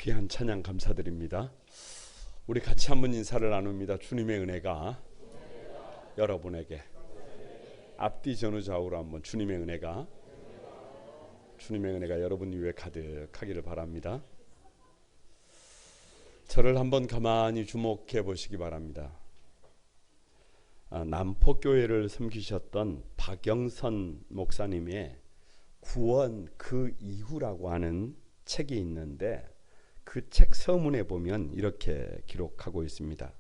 귀한 찬양 감사드립니다. 우리 같이 한번 인사를 나눕니다. 주님의 은혜가 여러분에게 앞뒤 전후 좌우로 한번 주님의 은혜가 여러분 위에 가득하기를 바랍니다. 저를 한번 가만히 주목해 보시기 바랍니다. 남포교회를 섬기셨던 박영선 목사님의 구원 그 이후라고 하는 책이 있는데 그 책 서문에 보면 이렇게 기록하고 있습니다.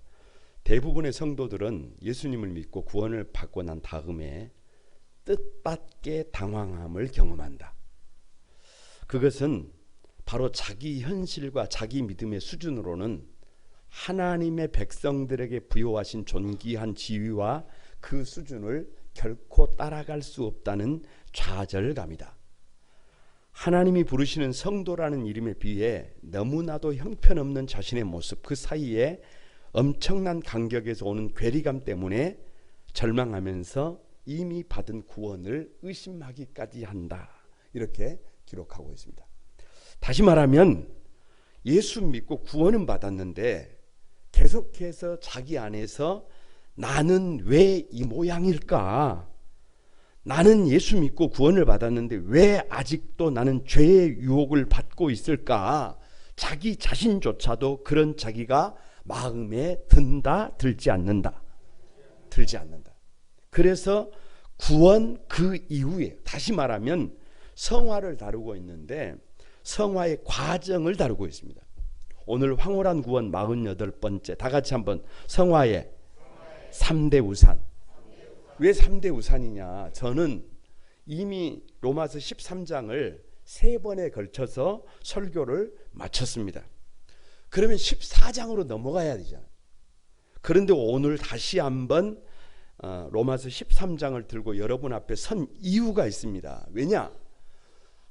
대부분의 성도들은 예수님을 믿고 구원을 받고 난 다음에 뜻밖의 당황함을 경험한다. 그것은 바로 자기 현실과 자기 믿음의 수준으로는 하나님의 백성들에게 부여하신 존귀한 지위와 그 수준을 결코 따라갈 수 없다는 좌절감이다. 하나님이 부르시는 성도라는 이름에 비해 너무나도 형편없는 자신의 모습, 그 사이에 엄청난 간격에서 오는 괴리감 때문에 절망하면서 이미 받은 구원을 의심하기까지 한다. 이렇게 기록하고 있습니다. 다시 말하면 예수 믿고 구원은 받았는데 계속해서 자기 안에서 나는 왜 이 모양일까? 나는 예수 믿고 구원을 받았는데 왜 아직도 나는 죄의 유혹을 받고 있을까? 자기 자신조차도 그런 자기가 마음에 들지 않는다. 그래서 구원 그 이후에 다시 말하면 성화를 다루고 있는데 성화의 과정을 다루고 있습니다. 오늘 황홀한 구원 48번째, 다 같이 한번 성화의 3대 우산. 왜 3대 우산이냐? 저는 이미 로마서 13장을 3번에 걸쳐서 설교를 마쳤습니다. 그러면 14장으로 넘어가야 되잖아요. 그런데 오늘 다시 한번 로마서 13장을 들고 여러분 앞에 선 이유가 있습니다. 왜냐?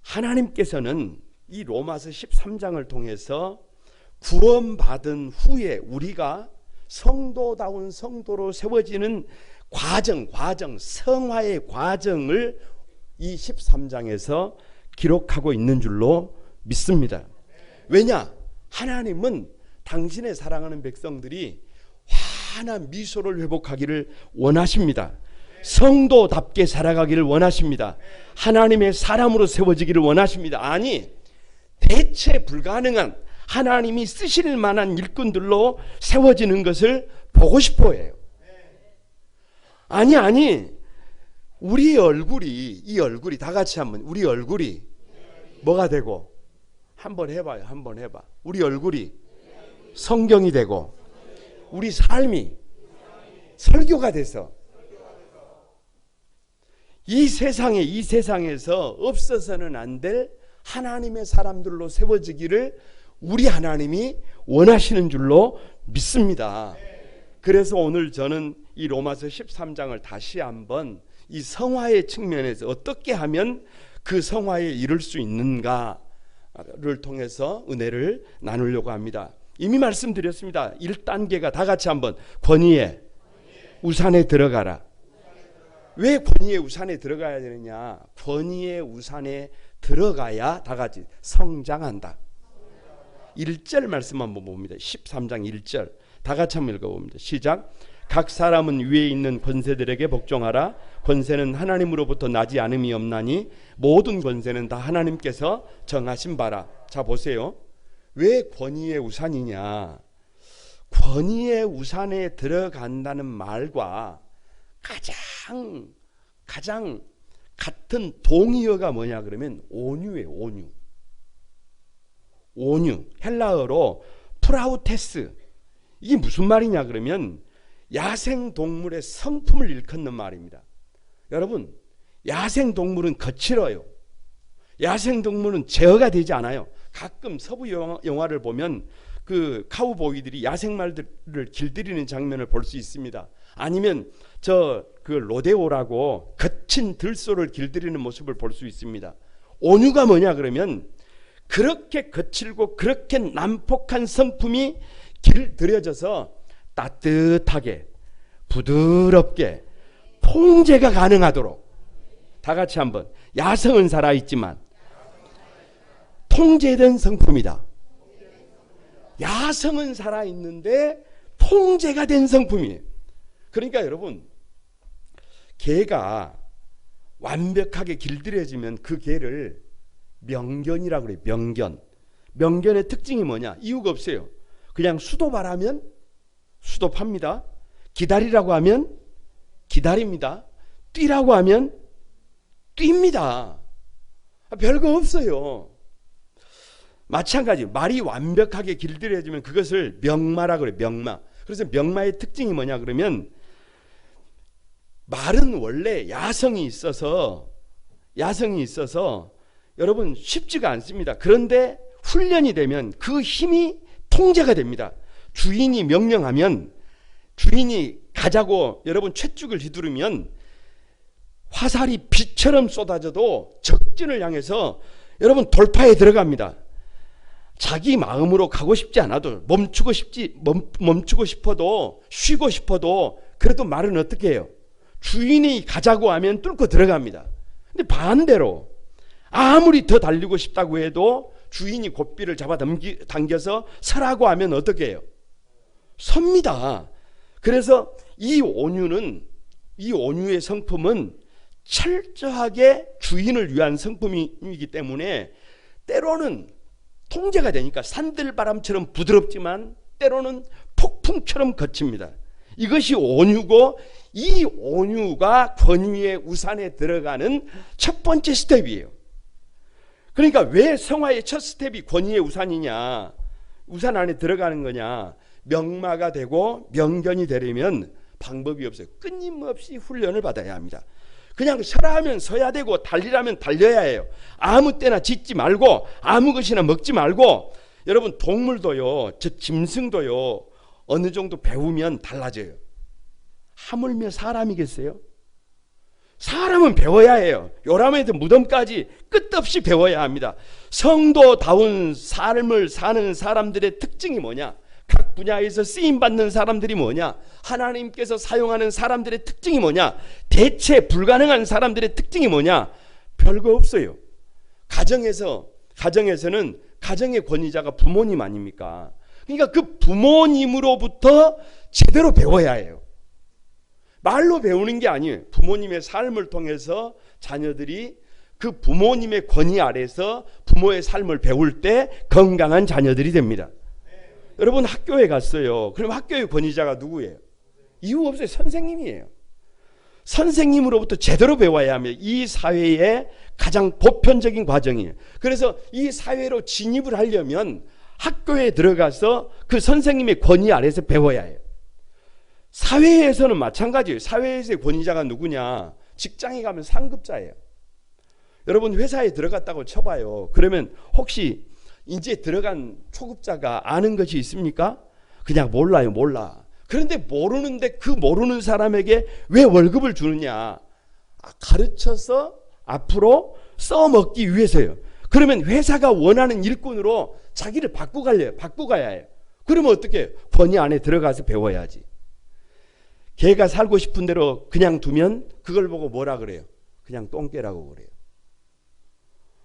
하나님께서는 이 로마서 13장을 통해서 구원받은 후에 우리가 성도다운 성도로 세워지는 과정, 성화의 과정을 이 13장에서 기록하고 있는 줄로 믿습니다. 왜냐? 하나님은 당신의 사랑하는 백성들이 환한 미소를 회복하기를 원하십니다. 성도답게 살아가기를 원하십니다. 하나님의 사람으로 세워지기를 원하십니다. 아니, 대체 불가능한 하나님이 쓰실 만한 일꾼들로 세워지는 것을 보고 싶어 해요. 아니, 우리 얼굴이 다 같이 한번, 우리 얼굴이 뭐가 되고? 한번 해봐요. 우리 얼굴이 성경이 되고 우리 삶이 설교가 돼서 이 세상에서 없어서는 안 될 하나님의 사람들로 세워지기를 우리 하나님이 원하시는 줄로 믿습니다. 그래서 오늘 저는 이 로마서 13장을 다시 한번 이 성화의 측면에서 어떻게 하면 그 성화에 이를 수 있는가를 통해서 은혜를 나누려고 합니다. 이미 말씀드렸습니다. 1단계가 다 같이 한번 권위의 우산에 들어가라. 왜 권위의 우산에 들어가야 되느냐? 권위의 우산에 들어가야 다 같이 성장한다. 1절 말씀 한번 봅니다. 13장 1절 다 같이 한번 읽어봅니다. 시작. 각 사람은 위에 있는 권세들에게 복종하라. 권세는 하나님으로부터 나지 않음이 없나니 모든 권세는 다 하나님께서 정하신 바라. 자 보세요. 왜 권위의 우산이냐? 권위의 우산에 들어간다는 말과 가장 같은 동의어가 뭐냐 그러면 온유예요. 온유. 헬라어로 프라우테스. 이게 무슨 말이냐 그러면 야생동물의 성품을 일컫는 말입니다. 여러분, 야생동물은 거칠어요. 야생동물은 제어가 되지 않아요. 가끔 서부 영화를 보면 그 카우보이들이 야생말들을 길들이는 장면을 볼 수 있습니다. 아니면 그 로데오라고 거친 들소를 길들이는 모습을 볼 수 있습니다. 온유가 뭐냐 그러면 그렇게 거칠고 그렇게 난폭한 성품이 길들여져서 따뜻하게 부드럽게 통제가 가능하도록 다 같이 한번 야성은 살아있지만 통제된 성품이다. 야성은 살아있는데 통제가 된 성품이에요. 그러니까 여러분, 개가 완벽하게 길들여지면 그 개를 명견이라고 그래요. 명견. 명견의 특징이 뭐냐? 이유가 없어요. 그냥 수도바라면 수도팝니다. 기다리라고 하면 기다립니다. 뛰라고 하면 뜁니다. 별거 없어요. 마찬가지, 말이 완벽하게 길들여지면 그것을 명마라고 그래요. 명마. 그래서 명마의 특징이 뭐냐 그러면, 말은 원래 야성이 있어서 여러분 쉽지가 않습니다. 그런데 훈련이 되면 그 힘이 통제가 됩니다. 주인이 명령하면, 주인이 가자고 여러분 쇳죽을 휘두르면 화살이 빛처럼 쏟아져도 적진을 향해서 여러분 돌파에 들어갑니다. 자기 마음으로 가고 싶지 않아도, 멈추고 싶어도, 쉬고 싶어도, 그래도 말은 어떻게 해요? 주인이 가자고 하면 뚫고 들어갑니다. 근데 반대로 아무리 더 달리고 싶다고 해도 주인이 고삐를 잡아 당겨서 서라고 하면 어떻게 해요? 섭니다. 그래서 이 온유의 성품은 철저하게 주인을 위한 성품이기 때문에 때로는 통제가 되니까 산들바람처럼 부드럽지만 때로는 폭풍처럼 거칩니다. 이것이 온유고, 이 온유가 권위의 우산에 들어가는 첫 번째 스텝이에요. 그러니까 왜 성화의 첫 스텝이 권위의 우산이냐, 우산 안에 들어가는 거냐, 명마가 되고 명견이 되려면 방법이 없어요. 끊임없이 훈련을 받아야 합니다. 그냥 서라 하면 서야 되고 달리라면 달려야 해요. 아무 때나 짖지 말고 아무 것이나 먹지 말고. 여러분, 동물도요, 저 짐승도요, 어느 정도 배우면 달라져요. 하물며 사람이겠어요? 사람은 배워야 해요. 요람에서 무덤까지 끝없이 배워야 합니다. 성도다운 삶을 사는 사람들의 특징이 뭐냐? 각 분야에서 쓰임받는 사람들이 뭐냐? 하나님께서 사용하는 사람들의 특징이 뭐냐? 대체 불가능한 사람들의 특징이 뭐냐? 별거 없어요. 가정에서는 가정의 권위자가 부모님 아닙니까? 그러니까 그 부모님으로부터 제대로 배워야 해요. 말로 배우는 게 아니에요. 부모님의 삶을 통해서 자녀들이 그 부모님의 권위 아래서 부모의 삶을 배울 때 건강한 자녀들이 됩니다. 여러분, 학교에 갔어요. 그럼 학교의 권위자가 누구예요? 이유 없어요. 선생님이에요. 선생님으로부터 제대로 배워야 합니다. 이 사회의 가장 보편적인 과정이에요. 그래서 이 사회로 진입을 하려면 학교에 들어가서 그 선생님의 권위 아래서 배워야 해요. 사회에서는 마찬가지예요. 사회에서의 권위자가 누구냐? 직장에 가면 상급자예요. 여러분, 회사에 들어갔다고 쳐봐요. 그러면 혹시 이제 들어간 초급자가 아는 것이 있습니까? 그냥 몰라요. 몰라. 그런데 모르는데 그 모르는 사람에게 왜 월급을 주느냐? 가르쳐서 앞으로 써먹기 위해서요. 그러면 회사가 원하는 일꾼으로 자기를 바꾸고 가야 해요. 그러면 어떻게 해요? 권위 안에 들어가서 배워야지. 개가 살고 싶은 대로 그냥 두면 그걸 보고 뭐라 그래요? 그냥 똥개라고 그래요.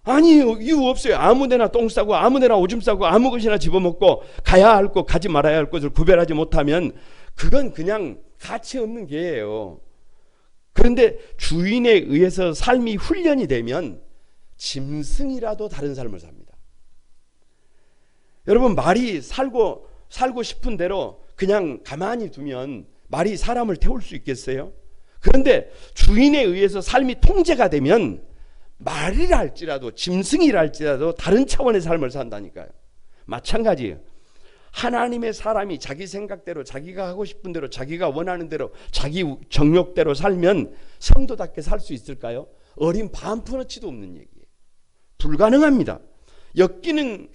아니, 이유 없어요. 아무데나 똥 싸고 아무데나 오줌 싸고 아무 것이나 집어먹고 가야 할 것, 가지 말아야 할 것을 구별하지 못하면 그건 그냥 가치 없는 개예요. 그런데 주인에 의해서 삶이 훈련이 되면 짐승이라도 다른 삶을 삽니다. 여러분, 말이 살고 싶은 대로 그냥 가만히 두면 말이 사람을 태울 수 있겠어요? 그런데 주인에 의해서 삶이 통제가 되면 말이라 할지라도 짐승이라 할지라도 다른 차원의 삶을 산다니까요. 마찬가지예요. 하나님의 사람이 자기 생각대로, 자기가 하고 싶은 대로, 자기가 원하는 대로, 자기 정욕대로 살면 성도답게 살 수 있을까요? 어린 반푼어치도 없는 얘기예요. 불가능합니다. 역기능이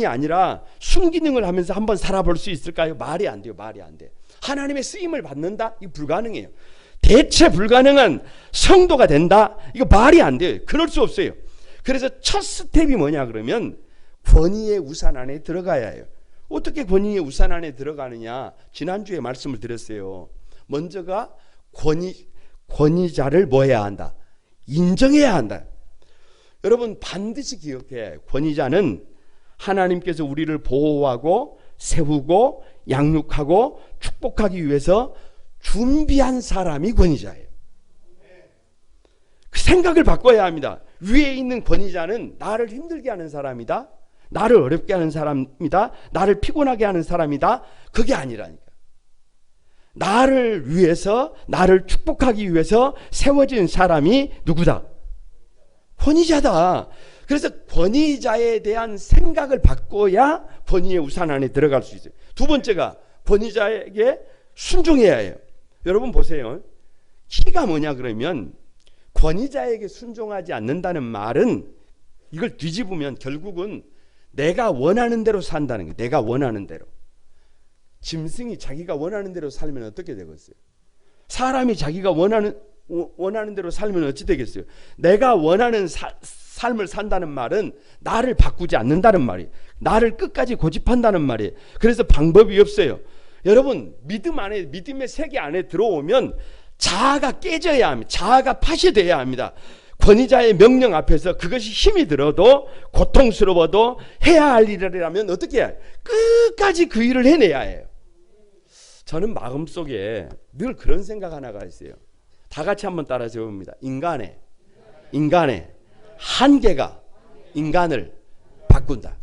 아니라 순기능을 하면서 한번 살아볼 수 있을까요? 말이 안 돼요. 말이 안 돼. 하나님의 쓰임을 받는다? 이거 불가능해요. 대체 불가능한 성도가 된다? 이거 말이 안 돼요. 그럴 수 없어요. 그래서 첫 스텝이 뭐냐 그러면 권위의 우산 안에 들어가야 해요. 어떻게 권위의 우산 안에 들어가느냐? 지난주에 말씀을 드렸어요. 먼저가 권위자를 뭐 해야 한다? 인정해야 한다. 여러분, 반드시 기억해. 권위자는 하나님께서 우리를 보호하고 세우고 양육하고 축복하기 위해서 준비한 사람이 권위자예요. 그 생각을 바꿔야 합니다. 위에 있는 권위자는 나를 힘들게 하는 사람이다, 나를 어렵게 하는 사람이다, 나를 피곤하게 하는 사람이다. 그게 아니라니까. 나를 위해서, 나를 축복하기 위해서 세워진 사람이 누구다? 권위자다. 그래서 권위자에 대한 생각을 바꿔야 권위의 우산 안에 들어갈 수 있어요. 두 번째가 권위자에게 순종해야 해요. 여러분 보세요. 키가 뭐냐 그러면, 권위자에게 순종하지 않는다는 말은, 이걸 뒤집으면 결국은 내가 원하는 대로 산다는 거예요. 내가 원하는 대로. 짐승이 자기가 원하는 대로 살면 어떻게 되겠어요? 사람이 자기가 원하는 대로 살면 어찌 되겠어요? 내가 원하는 삶을 산다는 말은 나를 바꾸지 않는다는 말이에요. 나를 끝까지 고집한다는 말이에요. 그래서 방법이 없어요. 여러분, 믿음의 세계 안에 들어오면 자아가 깨져야 합니다. 자아가 파쇄돼야 합니다. 권위자의 명령 앞에서 그것이 힘이 들어도, 고통스러워도 해야 할 일이라면 어떻게 해요? 끝까지 그 일을 해내야 해요. 저는 마음속에 늘 그런 생각 하나가 있어요. 다 같이 한번 따라서 봅니다. 인간의 한계가 인간을 바꾼다.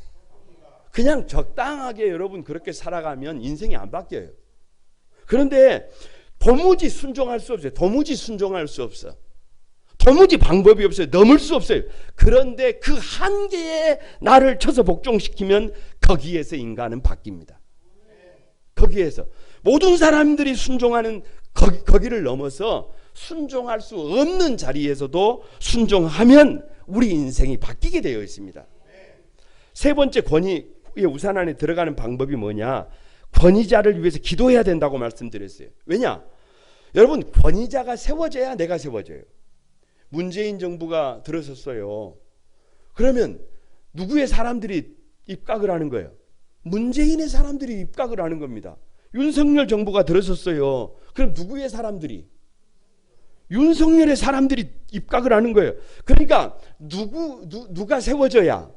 그냥 적당하게 여러분 그렇게 살아가면 인생이 안 바뀌어요. 그런데 도무지 순종할 수 없어요. 도무지 순종할 수 없어. 도무지 방법이 없어요. 넘을 수 없어요. 그런데 그 한계에 나를 쳐서 복종시키면 거기에서 인간은 바뀝니다. 거기에서 모든 사람들이 순종하는 거기를 넘어서 순종할 수 없는 자리에서도 순종하면 우리 인생이 바뀌게 되어 있습니다. 세 번째 권위의 우산 안에 들어가는 방법이 뭐냐? 권위자를 위해서 기도해야 된다고 말씀드렸어요. 왜냐? 여러분, 권위자가 세워져야 내가 세워져요. 문재인 정부가 들어섰어요. 그러면 누구의 사람들이 입각을 하는 거예요? 문재인의 사람들이 입각을 하는 겁니다. 윤석열 정부가 들어섰어요. 그럼 누구의 사람들이? 윤석열의 사람들이 입각을 하는 거예요. 그러니까 누가 세워져야?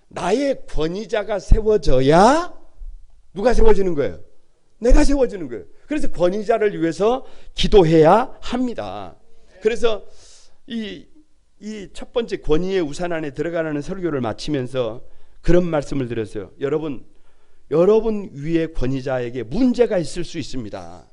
나의 권위자가 세워져야 누가 세워지는 거예요? 내가 세워지는 거예요. 그래서 권위자를 위해서 기도해야 합니다. 그래서 이 첫 번째 권위의 우산 안에 들어가라는 설교를 마치면서 그런 말씀을 드렸어요. 여러분 위에 권위자에게 문제가 있을 수 있습니다.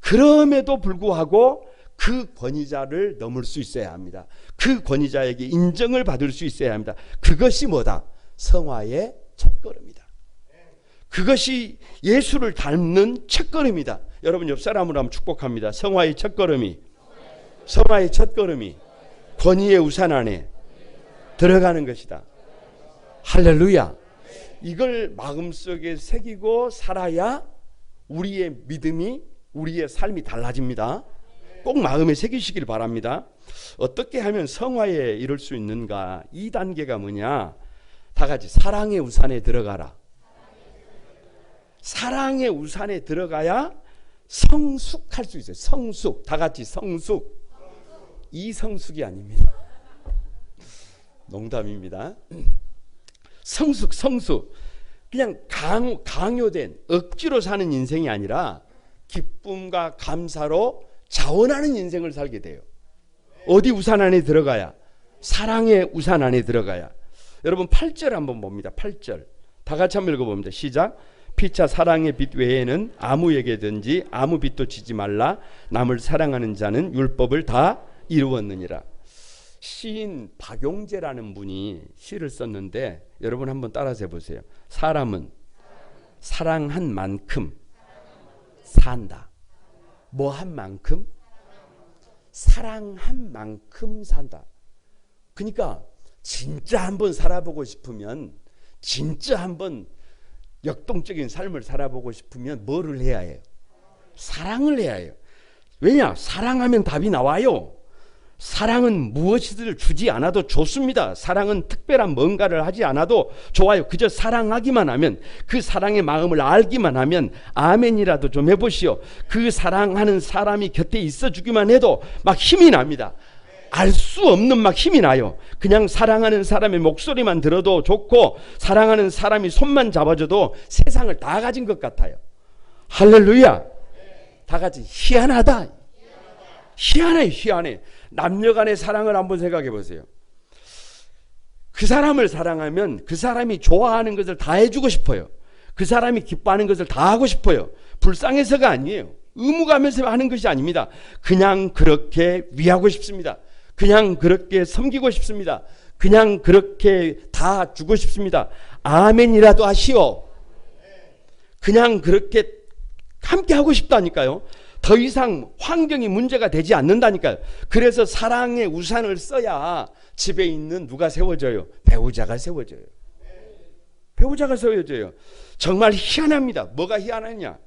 그럼에도 불구하고 그 권위자를 넘을 수 있어야 합니다. 그 권위자에게 인정을 받을 수 있어야 합니다. 그것이 뭐다? 성화의 첫걸음이다. 그것이 예수를 닮는 첫걸음이다. 여러분 옆 사람으로 한번 축복합니다. 성화의 첫걸음이 권위의 우산 안에 들어가는 것이다. 할렐루야. 이걸 마음속에 새기고 살아야 우리의 믿음이, 우리의 삶이 달라집니다. 꼭 마음에 새기시길 바랍니다. 어떻게 하면 성화에 이룰 수 있는가? 2단계가 뭐냐? 다 같이 사랑의 우산에 들어가라. 사랑의 우산에 들어가야 성숙할 수 있어요. 성숙. 다 같이 성숙. 이성숙이 아닙니다. 농담입니다. 성숙. 그냥 강요된 억지로 사는 인생이 아니라 기쁨과 감사로 자원하는 인생을 살게 돼요. 어디 우산 안에 들어가야? 사랑의 우산 안에 들어가야. 여러분 8절 한번 봅니다. 8절 다 같이 한번 읽어봅니다. 시작. 피차 사랑의 빛 외에는 아무에게든지 아무 빛도 지지 말라. 남을 사랑하는 자는 율법을 다 이루었느니라. 시인 박용재라는 분이 시를 썼는데 여러분 한번 따라서 해보세요. 사람은 사랑한 만큼 산다. 뭐 한 만큼? 사랑한 만큼 산다. 그러니까 진짜 한번 살아보고 싶으면, 진짜 한번 역동적인 삶을 살아보고 싶으면 뭐를 해야 해요? 사랑을 해야 해요. 왜냐? 사랑하면 답이 나와요. 사랑은 무엇이든 주지 않아도 좋습니다. 사랑은 특별한 뭔가를 하지 않아도 좋아요. 그저 사랑하기만 하면, 그 사랑의 마음을 알기만 하면 아멘이라도 좀 해보시오. 그 사랑하는 사람이 곁에 있어주기만 해도 막 힘이 납니다. 알 수 없는 막 힘이 나요. 그냥 사랑하는 사람의 목소리만 들어도 좋고 사랑하는 사람이 손만 잡아줘도 세상을 다 가진 것 같아요. 할렐루야. 다 가진. 희한하다. 희한해, 희한해. 남녀 간의 사랑을 한번 생각해 보세요. 그 사람을 사랑하면 그 사람이 좋아하는 것을 다 해주고 싶어요. 그 사람이 기뻐하는 것을 다 하고 싶어요. 불쌍해서가 아니에요. 의무감에서 하는 것이 아닙니다. 그냥 그렇게 위하고 싶습니다. 그냥 그렇게 섬기고 싶습니다. 그냥 그렇게 다 주고 싶습니다. 아멘이라도 하시오. 그냥 그렇게 함께 하고 싶다니까요. 더 이상 환경이 문제가 되지 않는다니까요. 그래서 사랑의 우산을 써야 집에 있는 누가 세워져요? 배우자가 세워져요. 배우자가 세워져요. 정말 희한합니다. 뭐가 희한하냐?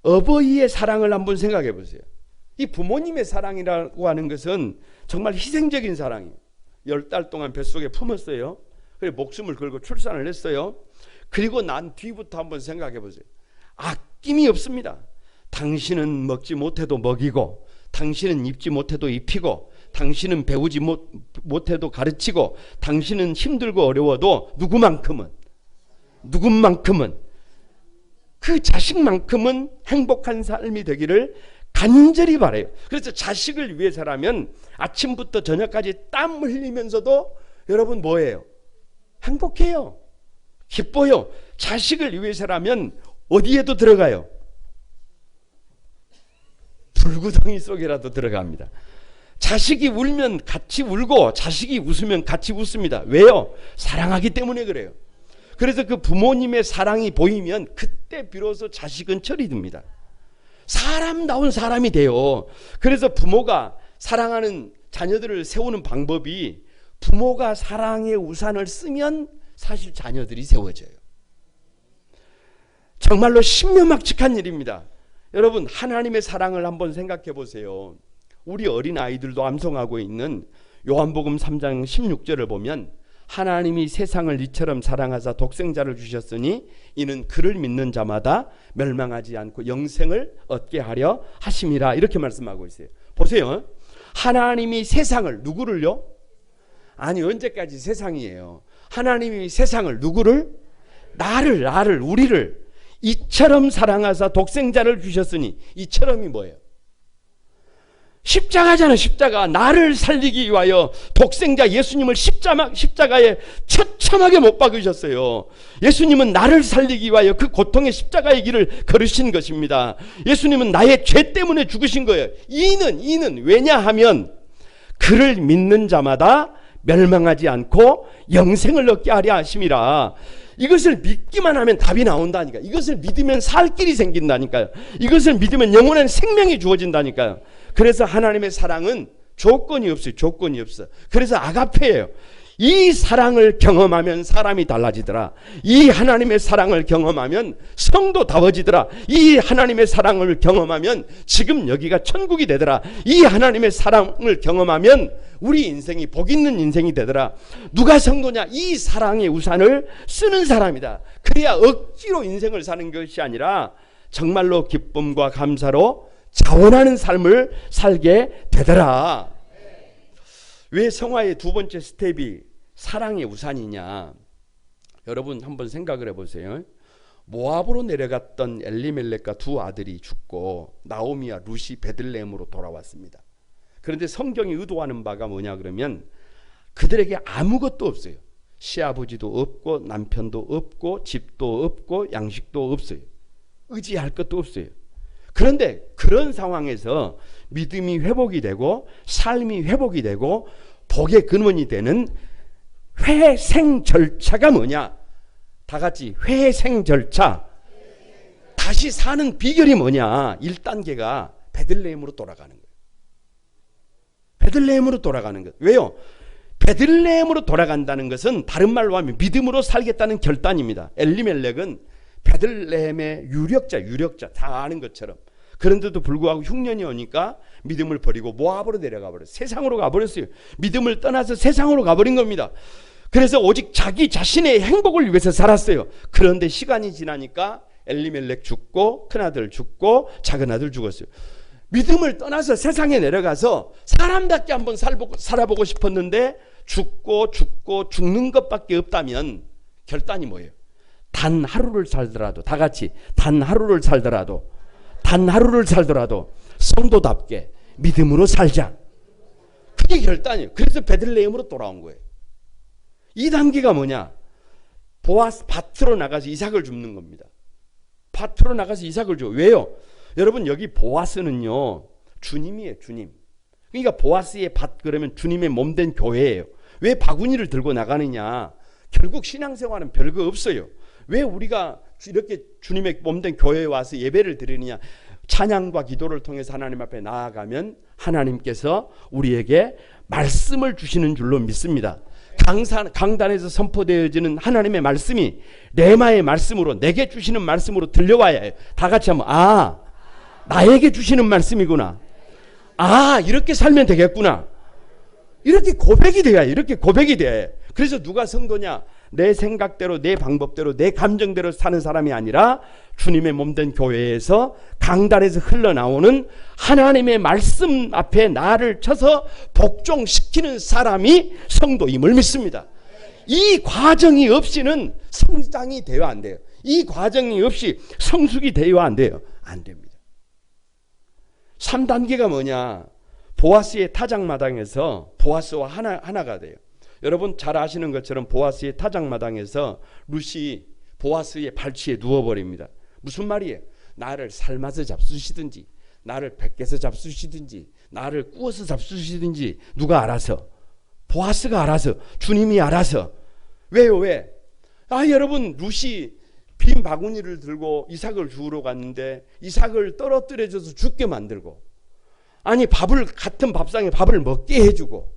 어버이의 사랑을 한번 생각해 보세요. 이 부모님의 사랑이라고 하는 것은 정말 희생적인 사랑이에요. 10달 동안 뱃속에 품었어요. 그리고 목숨을 걸고 출산을 했어요. 그리고 난 뒤부터 한번 생각해 보세요. 아낌이 없습니다. 당신은 먹지 못해도 먹이고, 당신은 입지 못해도 입히고, 당신은 배우지 못해도 가르치고, 당신은 힘들고 어려워도 누구만큼은 그 자식만큼은 행복한 삶이 되기를 간절히 바라요. 그래서 자식을 위해서라면 아침부터 저녁까지 땀 흘리면서도 여러분 뭐예요? 행복해요. 기뻐요. 자식을 위해서라면 어디에도 들어가요? 불구덩이 속이라도 들어갑니다. 자식이 울면 같이 울고 자식이 웃으면 같이 웃습니다. 왜요? 사랑하기 때문에 그래요. 그래서 그 부모님의 사랑이 보이면 그때 비로소 자식은 철이 듭니다. 사람다운 사람이 돼요. 그래서 부모가 사랑하는 자녀들을 세우는 방법이 부모가 사랑의 우산을 쓰면 사실 자녀들이 세워져요. 정말로 신묘막측한 일입니다. 여러분, 하나님의 사랑을 한번 생각해 보세요. 우리 어린 아이들도 암송하고 있는 요한복음 3장 16절을 보면 하나님이 세상을 이처럼 사랑하사 독생자를 주셨으니 이는 그를 믿는 자마다 멸망하지 않고 영생을 얻게 하려 하심이라, 이렇게 말씀하고 있어요. 보세요. 하나님이 세상을, 누구를요? 아니, 언제까지 세상이에요? 하나님이 세상을, 누구를? 나를, 우리를 이처럼 사랑하사 독생자를 주셨으니, 이처럼이 뭐예요? 십자가잖아. 십자가. 나를 살리기 위하여 독생자 예수님을 십자가에 처참하게 못 박으셨어요. 예수님은 나를 살리기 위하여 그 고통의 십자가의 길을 걸으신 것입니다. 예수님은 나의 죄 때문에 죽으신 거예요. 이는 왜냐하면 그를 믿는 자마다 멸망하지 않고 영생을 얻게 하려 하심이라. 이것을 믿기만 하면 답이 나온다니까. 이것을 믿으면 살 길이 생긴다니까요. 이것을 믿으면 영원한 생명이 주어진다니까요. 그래서 하나님의 사랑은 조건이 없어요. 조건이 없어. 그래서 아가페예요. 이 사랑을 경험하면 사람이 달라지더라. 이 하나님의 사랑을 경험하면 성도다워지더라. 이 하나님의 사랑을 경험하면 지금 여기가 천국이 되더라. 이 하나님의 사랑을 경험하면 우리 인생이 복 있는 인생이 되더라. 누가 성도냐? 이 사랑의 우산을 쓰는 사람이다. 그래야 억지로 인생을 사는 것이 아니라 정말로 기쁨과 감사로 자원하는 삶을 살게 되더라. 왜 성화의 두 번째 스텝이 사랑의 우산이냐? 여러분 한번 생각을 해보세요. 모압으로 내려갔던 엘리멜렉과 두 아들이 죽고 나오미와 룻이 베들레헴으로 돌아왔습니다. 그런데 성경이 의도하는 바가 뭐냐 그러면 그들에게 아무것도 없어요. 시아버지도 없고 남편도 없고 집도 없고 양식도 없어요. 의지할 것도 없어요. 그런데 그런 상황에서 믿음이 회복이 되고 삶이 회복이 되고 복의 근원이 되는 회생 절차가 뭐냐? 다 같이 회생 절차. 다시 사는 비결이 뭐냐? 1단계가 베들레헴으로 돌아가는 거예요. 베들레헴으로 돌아가는 것. 왜요? 베들레헴으로 돌아간다는 것은 다른 말로 하면 믿음으로 살겠다는 결단입니다. 엘리멜렉은 베들레헴의 유력자 다 아는 것처럼. 그런데도 불구하고 흉년이 오니까 믿음을 버리고 모압으로 내려가 버렸어요. 세상으로 가버렸어요. 믿음을 떠나서 세상으로 가버린 겁니다. 그래서 오직 자기 자신의 행복을 위해서 살았어요. 그런데 시간이 지나니까 엘리멜렉 죽고 큰아들 죽고 작은아들 죽었어요. 믿음을 떠나서 세상에 내려가서 사람답게 한번 살아보고 싶었는데 죽고 죽는 것밖에 없다면 결단이 뭐예요? 단 하루를 살더라도, 다 같이 단 하루를 살더라도 성도답게 믿음으로 살자. 그게 결단이에요. 그래서 베들레헴으로 돌아온 거예요. 이 단계가 뭐냐? 보아스 밭으로 나가서 이삭을 줍는 겁니다. 밭으로 나가서 이삭을 줘. 왜요? 여러분, 여기 보아스는요, 주님이에요, 주님. 그러니까 보아스의 밭 그러면 주님의 몸된 교회예요. 왜 바구니를 들고 나가느냐? 결국 신앙생활은 별거 없어요. 왜 우리가 이렇게 주님의 몸된 교회에 와서 예배를 드리느냐? 찬양과 기도를 통해서 하나님 앞에 나아가면 하나님께서 우리에게 말씀을 주시는 줄로 믿습니다. 강단에서 선포되어지는 하나님의 말씀이 레마의 말씀으로, 내게 주시는 말씀으로 들려와야 해요. 다 같이 한번, 나에게 주시는 말씀이구나. 이렇게 살면 되겠구나. 이렇게 고백이 돼야, 이렇게 고백이 돼야. 그래서 누가 성도냐? 내 생각대로, 내 방법대로, 내 감정대로 사는 사람이 아니라 주님의 몸된 교회에서 강단에서 흘러나오는 하나님의 말씀 앞에 나를 쳐서 복종시키는 사람이 성도임을 믿습니다. 이 과정이 없이는 성장이 되어 안 돼요. 이 과정이 없이 성숙이 되어 안 돼요. 안 됩니다. 3단계가 뭐냐? 보아스의 타작마당에서 보아스와 하나가 돼요. 여러분 잘 아시는 것처럼 보아스의 타작마당에서 룻이 보아스의 발치에 누워버립니다. 무슨 말이에요? 나를 삶아서 잡수시든지, 나를 뺏겨서 잡수시든지, 나를 구워서 잡수시든지, 누가 알아서? 보아스가 알아서, 주님이 알아서. 왜요? 왜? 여러분, 룻이 빈 바구니를 들고 이삭을 주우러 갔는데 이삭을 떨어뜨려줘서 죽게 만들고, 같은 밥상에 밥을 먹게 해주고,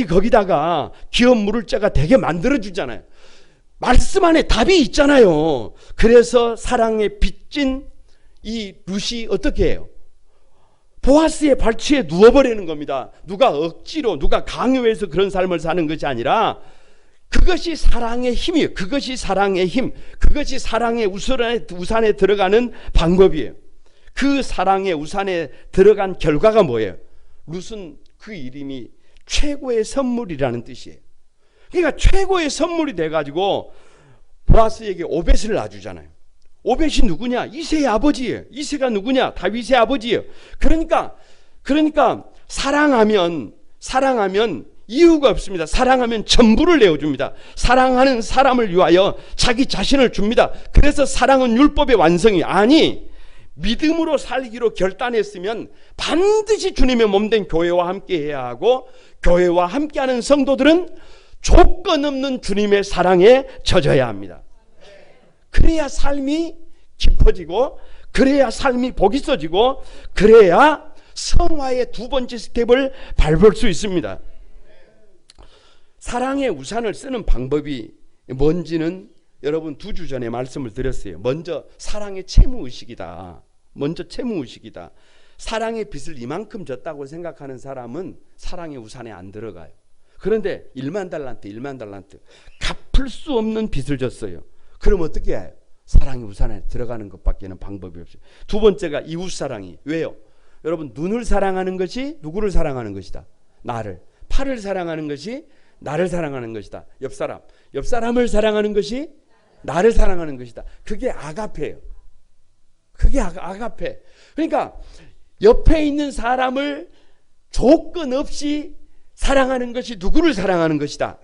거기다가 기업 물을 자가 되게 만들어주잖아요. 말씀 안에 답이 있잖아요. 그래서 사랑에 빚진 이 룻이 어떻게 해요? 보아스의 발치에 누워버리는 겁니다. 누가 억지로, 누가 강요해서 그런 삶을 사는 것이 아니라 그것이 사랑의 힘이에요. 그것이 사랑의 힘, 그것이 사랑의 우산에 들어가는 방법이에요. 그 사랑의 우산에 들어간 결과가 뭐예요? 룻은 그 이름이 최고의 선물이라는 뜻이에요. 그러니까 최고의 선물이 돼가지고 보아스에게 오벳을 놔주잖아요. 오벳이 누구냐? 이새의 아버지예요. 이새가 누구냐? 다윗의 아버지예요. 그러니까 사랑하면 이유가 없습니다. 사랑하면 전부를 내어줍니다. 사랑하는 사람을 위하여 자기 자신을 줍니다. 그래서 사랑은 율법의 완성이 믿음으로 살기로 결단했으면 반드시 주님의 몸된 교회와 함께 해야 하고, 교회와 함께하는 성도들은 조건 없는 주님의 사랑에 젖어야 합니다. 그래야 삶이 깊어지고, 그래야 삶이 복이 있어지고, 그래야 성화의 두 번째 스텝을 밟을 수 있습니다. 사랑의 우산을 쓰는 방법이 뭔지는 여러분 2주 전에 말씀을 드렸어요. 먼저 사랑의 채무의식이다. 사랑의 빚을 이만큼 졌다고 생각하는 사람은 사랑의 우산에 안 들어가요. 그런데 1만 달란트 갚을 수 없는 빚을 졌어요. 그럼 어떻게 해요? 사랑의 우산에 들어가는 것밖에는 방법이 없어요. 두 번째가 이웃사랑이. 왜요? 여러분, 눈을 사랑하는 것이 누구를 사랑하는 것이다? 나를. 팔을 사랑하는 것이 나를 사랑하는 것이다. 옆사람을 사랑하는 것이 나를 사랑하는 것이다. 그게 아가페예요. 그게 아가페. 그러니까 옆에 있는 사람을 조건 없이 사랑하는 것이 누구를 사랑하는 것이다?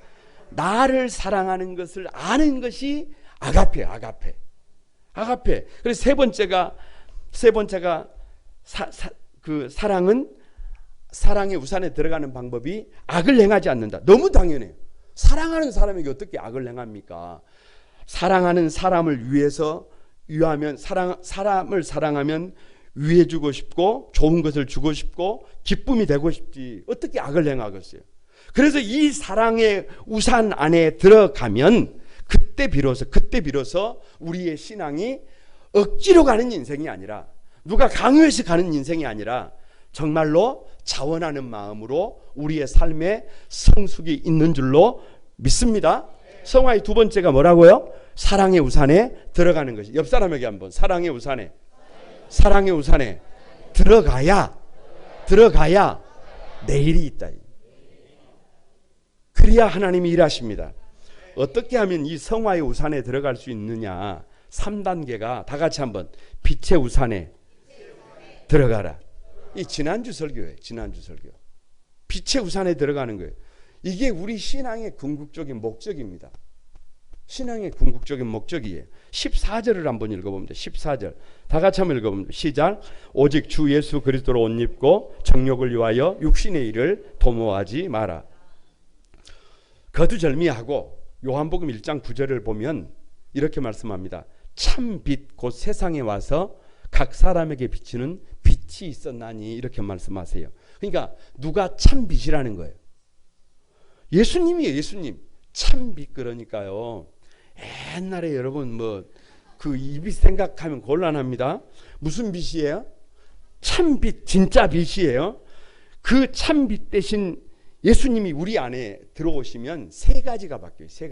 나를 사랑하는 것을 아는 것이 아가페. 그래서 세 번째가 사랑은 사랑의 우산에 들어가는 방법이 악을 행하지 않는다. 너무 당연해요. 사랑하는 사람에게 어떻게 악을 행합니까? 사랑하는 사람을 위하면 사람을 사랑하면 위해주고 싶고 좋은 것을 주고 싶고 기쁨이 되고 싶지 어떻게 악을 행하겠어요? 그래서 이 사랑의 우산 안에 들어가면 그때 비로소 우리의 신앙이 억지로 가는 인생이 아니라, 누가 강요해서 가는 인생이 아니라 정말로 자원하는 마음으로 우리의 삶에 성숙이 있는 줄로 믿습니다. 성화의 두 번째가 뭐라고요? 사랑의 우산에 들어가는 것이. 옆 사람에게 한번 사랑의 우산에 들어가야 내일이 있다. 그래야 하나님이 일하십니다. 어떻게 하면 이 성화의 우산에 들어갈 수 있느냐? 3단계가 다 같이 한번 빛의 우산에 들어가라. 이 지난주 설교예요. 지난주 설교. 빛의 우산에 들어가는 거예요. 이게 우리 신앙의 궁극적인 목적입니다. 신앙의 궁극적인 목적이에요. 14절을 한번 읽어봅니다. 14절 다 같이 한번 읽어봅니다. 시작. 오직 주 예수 그리스도로 옷 입고 정욕을 위하여 육신의 일을 도모하지 마라. 거두절미하고 요한복음 1장 9절을 보면 이렇게 말씀합니다. 참 빛 곧 세상에 와서 각 사람에게 비치는 빛이 있었나니 이렇게 말씀하세요. 그러니까 누가 참 빛이라는 거예요. 예수님이에요. 예수님 참 빛. 그러니까요 옛날에 여러분 뭐 그 이빛 생각하면 곤란합니다. 무슨 빛이에요? 참빛, 진짜 빛이에요. 그 참빛 대신 예수님이 우리 안에 들어오시면 세 가지가 바뀌어요. 세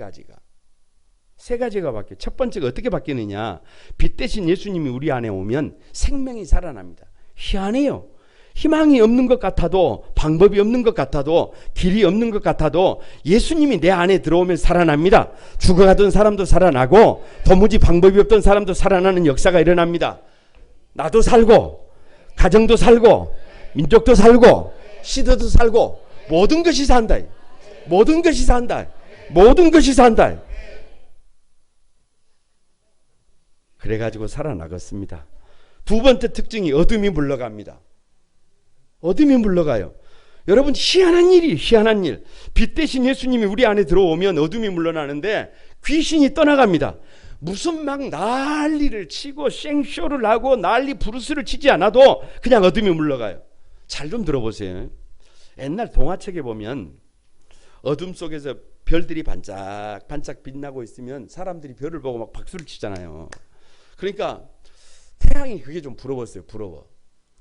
가지가 바뀌어요. 첫 번째가 어떻게 바뀌느냐? 빛 대신 예수님이 우리 안에 오면 생명이 살아납니다. 희한해요. 희망이 없는 것 같아도, 방법이 없는 것 같아도, 길이 없는 것 같아도 예수님이 내 안에 들어오면 살아납니다. 죽어가던 사람도 살아나고 도무지 방법이 없던 사람도 살아나는 역사가 일어납니다. 나도 살고 가정도 살고 민족도 살고 시대도 살고 모든 것이 산다. 모든 것이 산다. 모든 것이 산다. 그래가지고 살아나겠습니다. 두 번째 특징이 어둠이 물러갑니다. 어둠이 물러가요. 여러분 희한한 일이 희한한 일. 빛 대신 예수님이 우리 안에 들어오면 어둠이 물러나는데 귀신이 떠나갑니다. 무슨 막 난리를 치고 생쇼를 하고 난리 부르스를 치지 않아도 그냥 어둠이 물러가요. 잘 좀 들어보세요. 옛날 동화책에 보면 어둠 속에서 별들이 반짝반짝 빛나고 있으면 사람들이 별을 보고 막 박수를 치잖아요. 그러니까 태양이 그게 좀 부러웠어요. 부러워.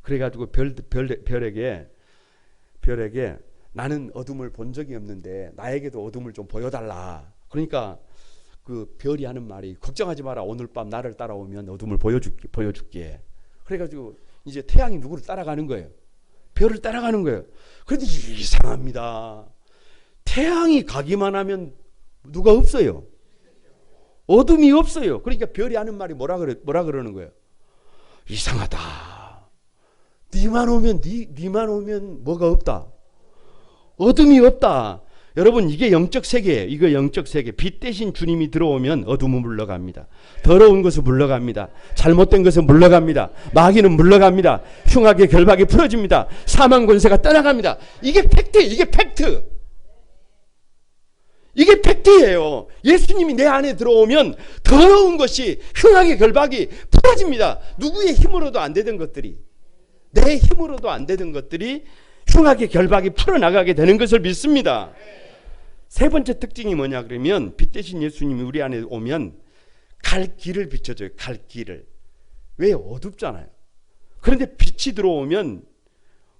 그래가지고 별에게 나는 어둠을 본 적이 없는데 나에게도 어둠을 좀 보여달라. 그러니까 그 별이 하는 말이 걱정하지 마라. 오늘 밤 나를 따라오면 어둠을 보여줄게. 그래가지고 이제 태양이 누구를 따라가는 거예요. 별을 따라가는 거예요. 그런데 이상합니다. 태양이 가기만 하면 누가 없어요. 어둠이 없어요. 그러니까 별이 하는 말이 뭐라 그러는 거예요. 이상하다. 니만 오면 뭐가 없다. 어둠이 없다. 여러분 이게 영적 세계예요. 이거 영적 세계. 빛 대신 주님이 들어오면 어둠은 물러갑니다. 더러운 것은 물러갑니다. 잘못된 것은 물러갑니다. 마귀는 물러갑니다. 흉악의 결박이 풀어집니다. 사망 권세가 떠나갑니다. 이게 팩트예요. 이게 팩트. 이게 팩트예요. 예수님이 내 안에 들어오면 더러운 것이 흉악의 결박이 풀어집니다. 누구의 힘으로도 안 되던 것들이, 내 힘으로도 안 되던 것들이 흉악의 결박이 풀어나가게 되는 것을 믿습니다. 세 번째 특징이 뭐냐 그러면 빛 대신 예수님이 우리 안에 오면 갈 길을 비춰줘요. 갈 길을. 왜? 어둡잖아요. 그런데 빛이 들어오면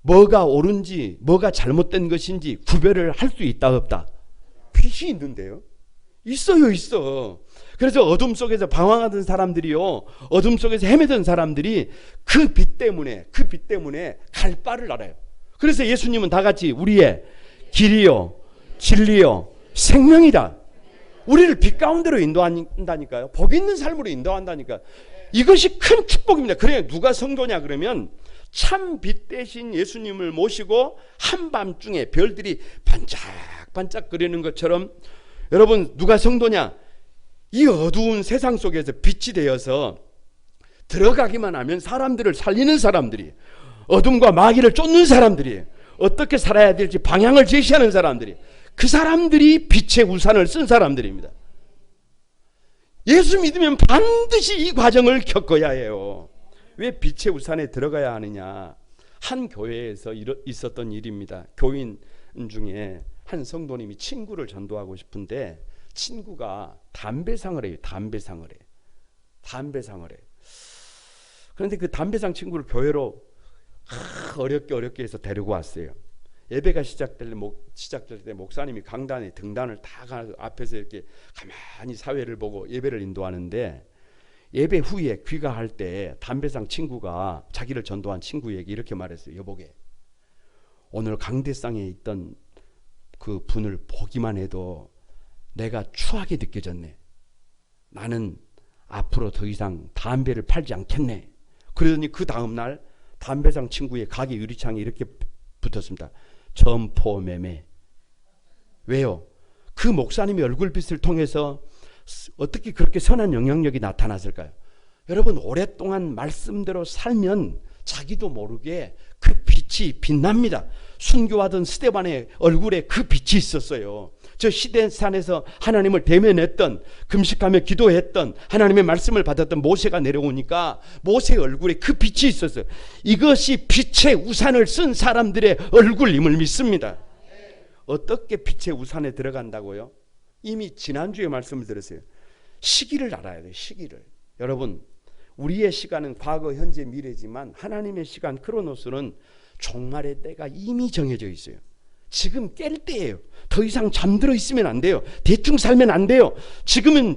뭐가 옳은지 뭐가 잘못된 것인지 구별을 할 수 있다 없다? 빛이 있는데요. 있어. 그래서 어둠 속에서 방황하던 사람들이요, 어둠 속에서 헤매던 사람들이 그 빛 때문에 갈 바를 알아요. 그래서 예수님은 다 같이 우리의 길이요 진리요 생명이다. 우리를 빛 가운데로 인도한다니까요. 복 있는 삶으로 인도한다니까. 이것이 큰 축복입니다. 그래 누가 성도냐 그러면 참 빛 대신 예수님을 모시고 한밤중에 별들이 반짝반짝거리는 것처럼, 여러분 누가 성도냐? 이 어두운 세상 속에서 빛이 되어서 들어가기만 하면 사람들을 살리는 사람들이, 어둠과 마귀를 쫓는 사람들이, 어떻게 살아야 될지 방향을 제시하는 사람들이, 그 사람들이 빛의 우산을 쓴 사람들입니다. 예수 믿으면 반드시 이 과정을 겪어야 해요. 왜 빛의 우산에 들어가야 하느냐? 한 교회에서 있었던 일입니다. 교인 중에 한 성도님이 친구를 전도하고 싶은데 친구가 담배상을 해요. 담배상을 해. 그런데 그 담배상 친구를 교회로 어렵게 해서 데리고 왔어요. 예배가 시작될 때 목사님이 강단에 등단을 다 앞에서 이렇게 가만히 사회를 보고 예배를 인도하는데, 예배 후에 귀가할 때 담배상 친구가 자기를 전도한 친구에게 이렇게 말했어요. 여보게, 오늘 강대상에 있던 그 분을 보기만 해도 내가 추하게 느껴졌네. 나는 앞으로 더 이상 담배를 팔지 않겠네. 그러더니 그 다음날 담배상 친구의 가게 유리창에 이렇게 붙었습니다. 점포 매매. 왜요? 그 목사님의 얼굴빛을 통해서 어떻게 그렇게 선한 영향력이 나타났을까요? 여러분, 오랫동안 말씀대로 살면 자기도 모르게 그 빛이 빛납니다. 순교하던 스데반의 얼굴에 그 빛이 있었어요. 저 시내산에서 하나님을 대면했던, 금식하며 기도했던, 하나님의 말씀을 받았던 모세가 내려오니까 모세의 얼굴에 그 빛이 있었어요. 이것이 빛의 우산을 쓴 사람들의 얼굴임을 믿습니다. 어떻게 빛의 우산에 들어간다고요? 이미 지난주에 말씀을 드렸어요. 시기를 알아야 돼요. 시기를. 여러분, 우리의 시간은 과거, 현재, 미래지만 하나님의 시간 크로노스는 종말의 때가 이미 정해져 있어요. 지금 깰 때예요. 더 이상 잠들어 있으면 안 돼요. 대충 살면 안 돼요. 지금은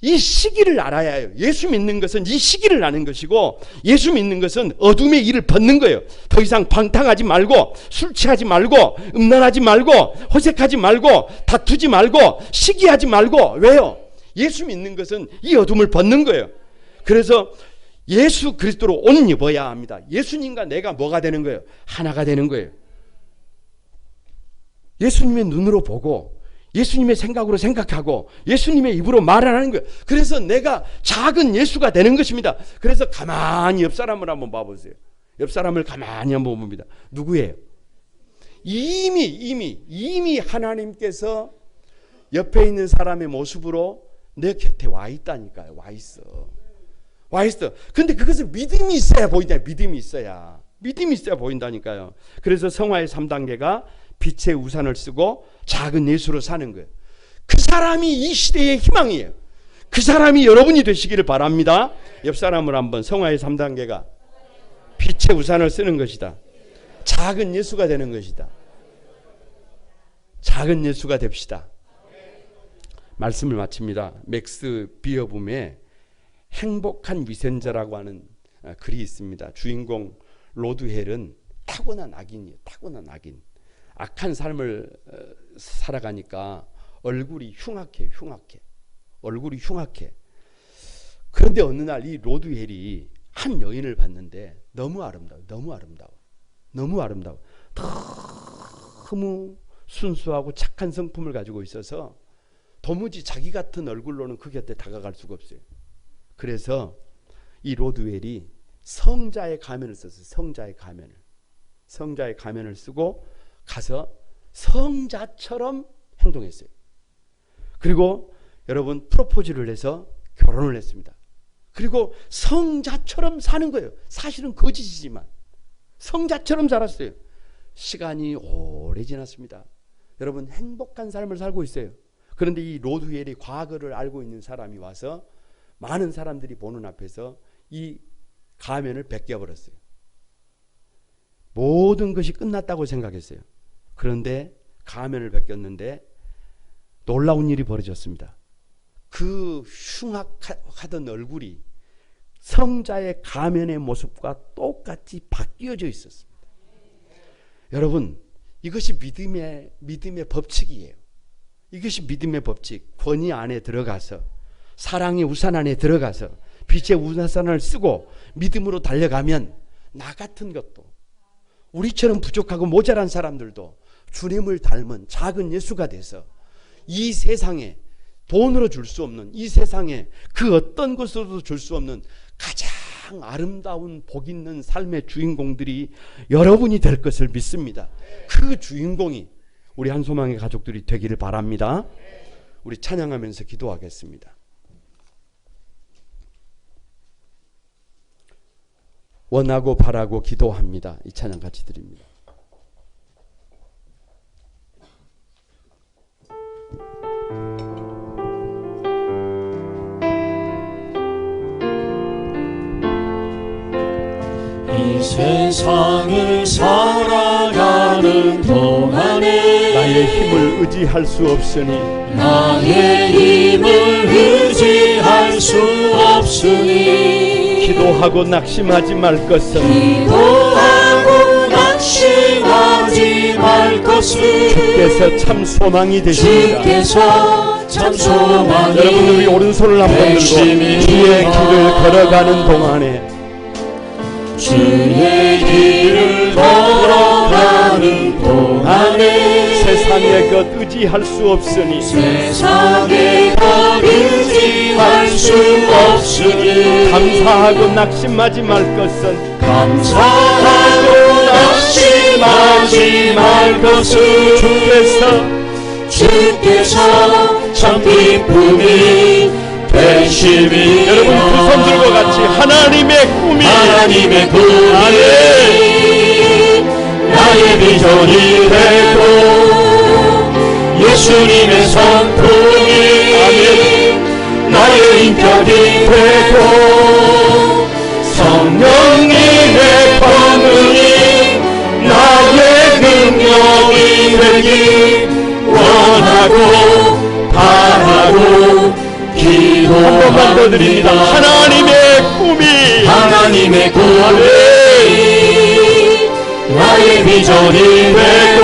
이 시기를 알아야 해요. 예수 믿는 것은 이 시기를 아는 것이고, 예수 믿는 것은 어둠의 일을 벗는 거예요. 더 이상 방탕하지 말고, 술 취하지 말고, 음란하지 말고, 호색하지 말고, 다투지 말고, 시기하지 말고. 왜요? 예수 믿는 것은 이 어둠을 벗는 거예요. 그래서 예수 그리스도로 옷 입어야 합니다. 예수님과 내가 뭐가 되는 거예요? 하나가 되는 거예요. 예수님의 눈으로 보고 예수님의 생각으로 생각하고 예수님의 입으로 말하는 거예요. 그래서 내가 작은 예수가 되는 것입니다. 그래서 가만히 옆 사람을 한번 봐보세요. 옆 사람을 가만히 한번 봅니다. 누구예요? 이미 하나님께서 옆에 있는 사람의 모습으로 내 곁에 와 있다니까요. 와 있어. 근데 그것은 믿음이 있어야 보인다. 믿음이 있어야 보인다니까요. 그래서 성화의 3단계가 빛의 우산을 쓰고 작은 예수로 사는 거예요. 그 사람이 이 시대의 희망이에요. 그 사람이 여러분이 되시기를 바랍니다. 옆 사람을 한번, 성화의 3단계가 빛의 우산을 쓰는 것이다. 작은 예수가 되는 것이다. 작은 예수가 됩시다. 말씀을 마칩니다. 맥스 비어붐의 행복한 위선자라고 하는 글이 있습니다. 주인공 로드헬은 타고난 악인이에요. 타고난 악인. 악한 삶을 살아가니까 얼굴이 흉악해. 얼굴이 흉악해. 그런데 어느 날 이 로드헬이 한 여인을 봤는데 너무 아름다워. 너무 순수하고 착한 성품을 가지고 있어서 도무지 자기 같은 얼굴로는 그 곁에 다가갈 수가 없어요. 그래서 이 로드웰이 성자의 가면을 썼어요. 성자의 가면을 쓰고 가서 성자처럼 행동했어요. 그리고 여러분, 프로포즈를 해서 결혼을 했습니다. 그리고 성자처럼 사는 거예요. 사실은 거짓이지만 성자처럼 살았어요. 시간이 오래 지났습니다. 여러분, 행복한 삶을 살고 있어요. 그런데 이 로드웰의 과거를 알고 있는 사람이 와서 많은 사람들이 보는 앞에서 이 가면을 벗겨버렸어요. 모든 것이 끝났다고 생각했어요. 그런데 가면을 벗겼는데 놀라운 일이 벌어졌습니다. 그 흉악하던 얼굴이 성자의 가면의 모습과 똑같이 바뀌어져 있었습니다. 여러분, 이것이 믿음의 법칙이에요. 이것이 믿음의 법칙. 권위 안에 들어가서, 사랑의 우산 안에 들어가서 빛의 우산을 쓰고 믿음으로 달려가면 나 같은 것도, 우리처럼 부족하고 모자란 사람들도 주님을 닮은 작은 예수가 돼서 이 세상에 돈으로 줄 수 없는, 이 세상에 그 어떤 것으로도 줄 수 없는 가장 아름다운 복 있는 삶의 주인공들이 여러분이 될 것을 믿습니다. 그 주인공이 우리 한소망의 가족들이 되기를 바랍니다. 우리 찬양하면서 기도하겠습니다. 원하고 바라고 기도합니다. 이 찬양 같이 드립니다. 이 세상을 살아가는 동안에 나의 힘을 의지할 수 없으니 나의 힘을 의지할 수 없으니 기도하고 낙심하지 말 것은 기도하고 낙심하지 말 것은 주께서 참 소망이 되십니다. 주께서 참 소망이 여러분 우리 오른손을 한번 들고 주의 길을 걸어가는 동안에 주의 길을 걸어가는 동안에 세상의 것 의지할 수 없으니 세상의 것 의지할 수 없으니 감사하고 낙심하지 말 것은 감사하고 낙심하지 말 것은 주께서 참 기쁨이 되심이 여러분 두 손 들고 같이 하나님의 꿈이 아멘. 나의 비전이 되고 예수님의 성품이 아멘. 나의 인격이 되고 성령님의 권능이 나의 능력이 되기 원하고 바라고 한 번만 더 드립니다. 하나님의 꿈이 나의 비전이 되고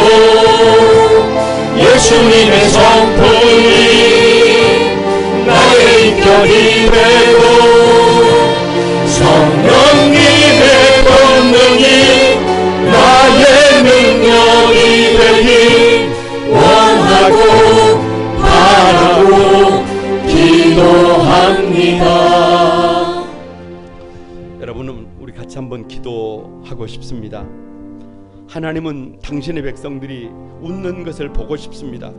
예수님의 성품이 나의 인격이 되고 성령님의 권능이 나의 능력이 되기 원하고 바라고 기도합니다. 여러분은 우리 같이 한번 기도하고 싶습니다. 하나님은 당신의 백성들이 웃는 것을 보고 싶습니다.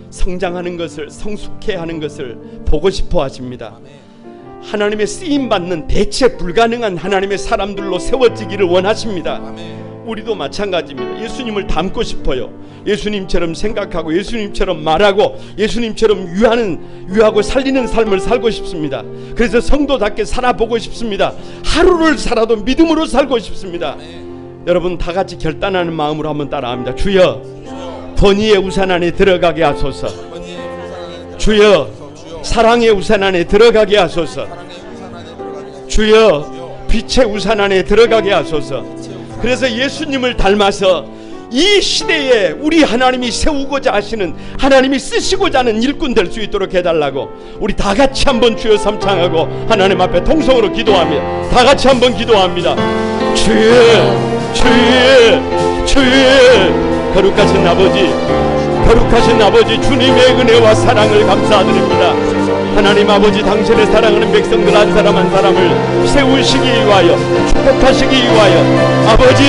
성장하는 것을, 성숙해하는 것을 보고 싶어 하십니다. 하나님의 쓰임받는 대체 불가능한 하나님의 사람들로 세워지기를 원하십니다. 우리도 마찬가지입니다. 예수님을 닮고 싶어요. 예수님처럼 생각하고 예수님처럼 말하고 예수님처럼 유하고 살리는 삶을 살고 싶습니다. 그래서 성도답게 살아보고 싶습니다. 하루를 살아도 믿음으로 살고 싶습니다. 여러분 다 같이 결단하는 마음으로 한번 따라합니다. 주여 권위의 우산 안에 들어가게 하소서. 주여 사랑의 우산 안에 들어가게 하소서. 주여 빛의 우산 안에 들어가게 하소서. 그래서 예수님을 닮아서 이 시대에 우리 하나님이 세우고자 하시는, 하나님이 쓰시고자 하는 일꾼 될 수 있도록 해달라고 우리 다 같이 한번 주여 삼창하고 하나님 앞에 통성으로 기도합니다. 다 같이 한번 기도합니다. 주여 거룩하신 아버지 주님의 은혜와 사랑을 감사드립니다. 하나님 아버지 당신의 사랑하는 백성들 한 사람 한 사람을 세우시기 위하여 축복하시기 위하여 아버지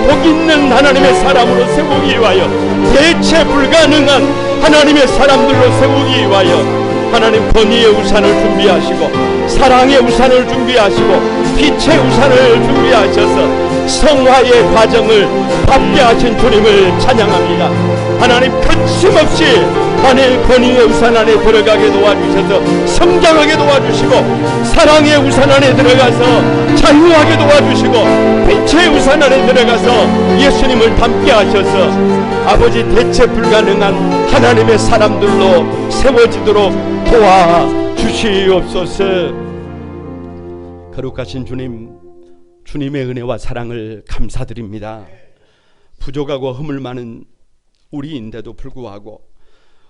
복 있는 하나님의 사람으로 세우기 위하여 대체 불가능한 하나님의 사람들로 세우기 위하여 하나님 권위의 우산을 준비하시고 사랑의 우산을 준비하시고 빛의 우산을 준비하셔서 성화의 과정을 밟게 하신 주님을 찬양합니다. 하나님 거침없이 하늘 권위의 우산 안에 들어가게 도와주셔서 성장하게 도와주시고 사랑의 우산 안에 들어가서 자유하게 도와주시고 빛의 우산 안에 들어가서 예수님을 닮게 하셔서 아버지 대체 불가능한 하나님의 사람들로 세워지도록 도와주시옵소서. 거룩하신 주님의 은혜와 사랑을 감사드립니다. 부족하고 허물 많은 우리인데도 불구하고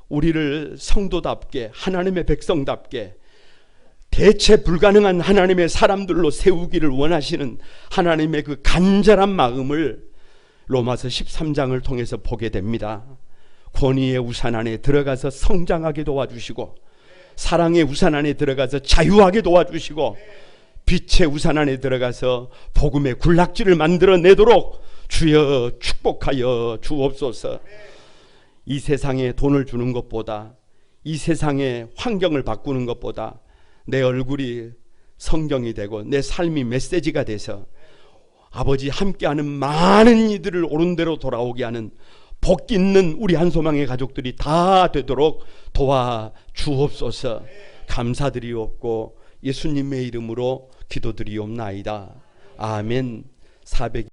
우리를 성도답게 하나님의 백성답게 대체 불가능한 하나님의 사람들로 세우기를 원하시는 하나님의 그 간절한 마음을 로마서 13장을 통해서 보게 됩니다. 권위의 우산 안에 들어가서 성장하게 도와주시고 사랑의 우산 안에 들어가서 자유하게 도와주시고 빛의 우산 안에 들어가서 복음의 군락지를 만들어내도록 주여 축복하여 주옵소서. 이 세상에 돈을 주는 것보다, 이 세상의 환경을 바꾸는 것보다 내 얼굴이 성경이 되고 내 삶이 메시지가 돼서 아버지 함께하는 많은 이들을 옳은 대로 돌아오게 하는 복 있는 우리 한소망의 가족들이 다 되도록 도와주옵소서. 감사드리옵고 예수님의 이름으로 기도드리옵나이다. 아멘. 400